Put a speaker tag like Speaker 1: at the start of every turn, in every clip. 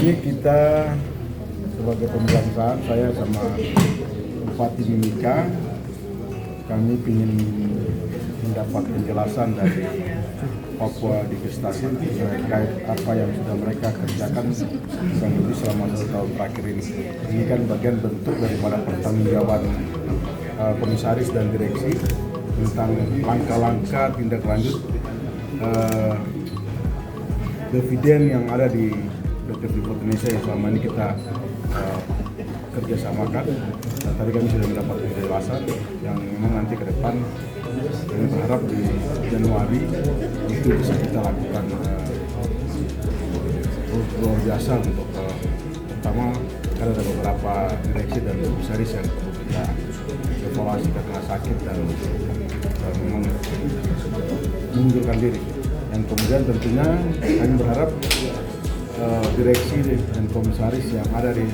Speaker 1: ini kita sebagai pembelanjaan, saya sama Bupati Mimika, kami ingin mendapat penjelasan dari Papua Divestasi terkait apa yang sudah mereka kerjakan kurang lebih selama 1 tahun terakhir ini. Ini kan bagian bentuk daripada pertanggungjawaban komisaris dan direksi tentang langkah-langkah tindak lanjut dividen yang ada di PT Freeport Indonesia yang selama ini kita kerjasamakan. Dan tadi kami sudah mendapat penjelasan yang memang nanti ke depan kami berharap di Januari itu bisa kita lakukan luar biasa untuk pertama karena ada beberapa direksi dan komisaris yang perlu kita evaluasi karena sakit dan memang mengundurkan diri. Yang kemudian tentunya kami berharap direksi dan komisaris yang ada di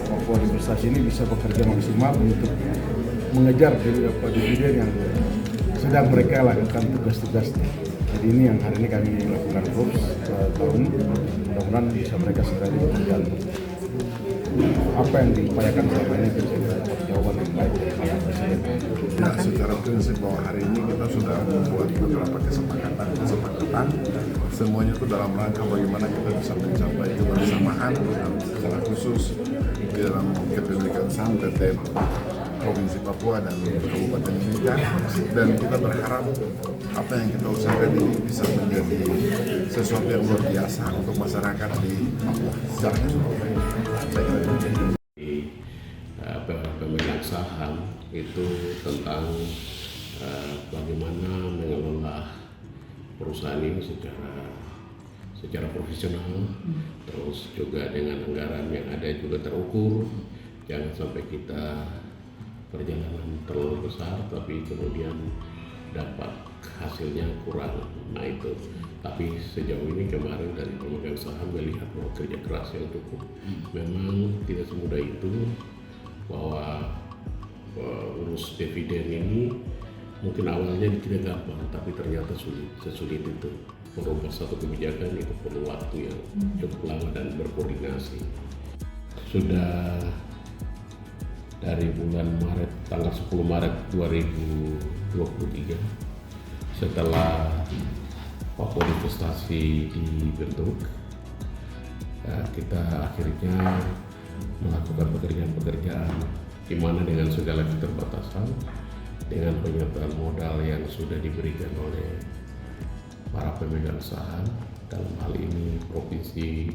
Speaker 1: Papua Divestasi ini bisa bekerja maksimal untuk mengejar dividen yang sedang mereka lakukan tugas-tugasnya. Jadi ini yang hari ini kami lakukan terus tahun, mudah-mudahan bisa mereka segera dikerjakan. Apa yang diupayakan selama ini bisa dapat jawaban yang baik dari Pak Presiden.
Speaker 2: Nah, secara prinsip bahwa hari ini kita sudah membuat beberapa kesepakatan, semuanya itu dalam rangka bagaimana kita bisa mencapai kebersamaan secara khusus di dalam kepemilikan saham PT Provinsi Papua dan Kabupaten Mimika, dan kita berharap apa yang kita usahakan ini bisa menjadi sesuatu yang luar biasa untuk masyarakat di Papua secara keseluruhan.
Speaker 3: Pemegang saham itu tentang bagaimana mengelola perusahaan ini secara profesional, terus juga dengan anggaran yang ada juga terukur, jangan sampai kita perjalanan terlalu besar tapi kemudian dapat hasilnya kurang. Nah itu, tapi sejauh ini kemarin dari pemegang saham melihat bahwa kerja keras yang cukup, memang tidak semudah itu, bahwa urus dividen ini mungkin awalnya tidak gampang tapi ternyata sesulit itu. Merubah satu kebijakan itu perlu waktu yang cukup lama dan berkoordinasi. Sudah dari bulan Maret, tanggal 10 Maret 2023, setelah Papua Divestasi dibentuk, kita akhirnya melakukan pekerjaan-pekerjaan di mana dengan segala keterbatasan, dengan penyertaan modal yang sudah diberikan oleh para pemegang saham, dalam hal ini Provinsi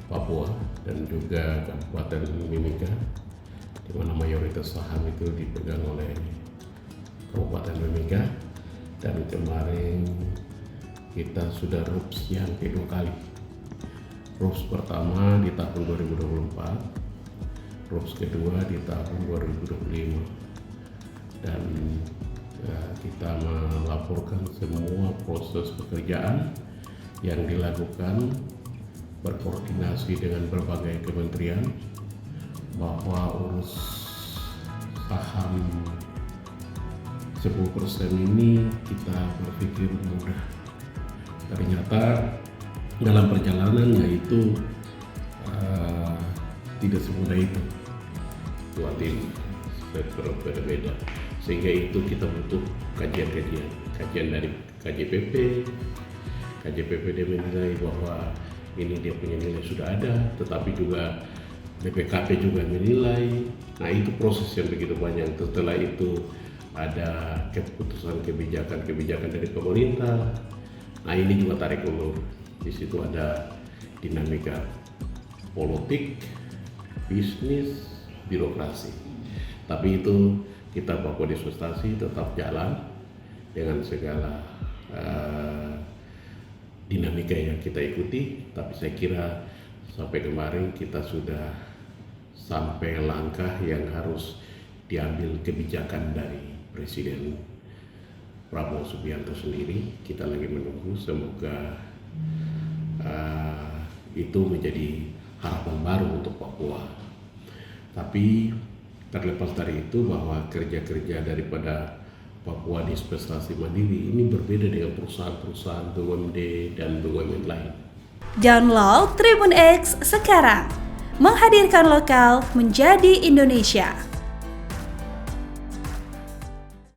Speaker 3: Papua dan juga Kabupaten Mimika, di mana mayoritas saham itu dipegang oleh Kabupaten Mimika. Dan kemarin kita sudah RUPS yang kedua kali. RUPS pertama di tahun 2024, RUPS kedua di tahun 2025, dan kita melaporkan semua proses pekerjaan yang dilakukan berkoordinasi dengan berbagai kementerian, bahwa urus saham 10% ini kita berpikir mudah. Ternyata dalam perjalanannya itu tidak semudah itu. Dua tim berbeda, sehingga itu kita butuh kajian dari KJPP dia menilai bahwa ini dia punya nilai sudah ada, tetapi juga BPKP juga menilai. Nah itu proses yang begitu banyak. Setelah itu ada keputusan kebijakan dari pemerintah. Nah ini juga tarik ulur. Di situ ada dinamika politik, bisnis, birokrasi. Tapi itu kita Papua Divestasi tetap jalan dengan segala dinamika yang kita ikuti. Tapi saya kira sampai kemarin kita sudah sampai langkah yang harus diambil kebijakan dari Presiden Prabowo Subianto sendiri. Kita lagi menunggu, semoga itu menjadi harapan baru untuk Papua. Tapi terlepas dari itu, bahwa kerja-kerja daripada Papua Divestasi Mandiri ini berbeda dengan perusahaan-perusahaan BUMD dan BUMN lain.
Speaker 4: Download Tribun X sekarang, menghadirkan lokal menjadi Indonesia.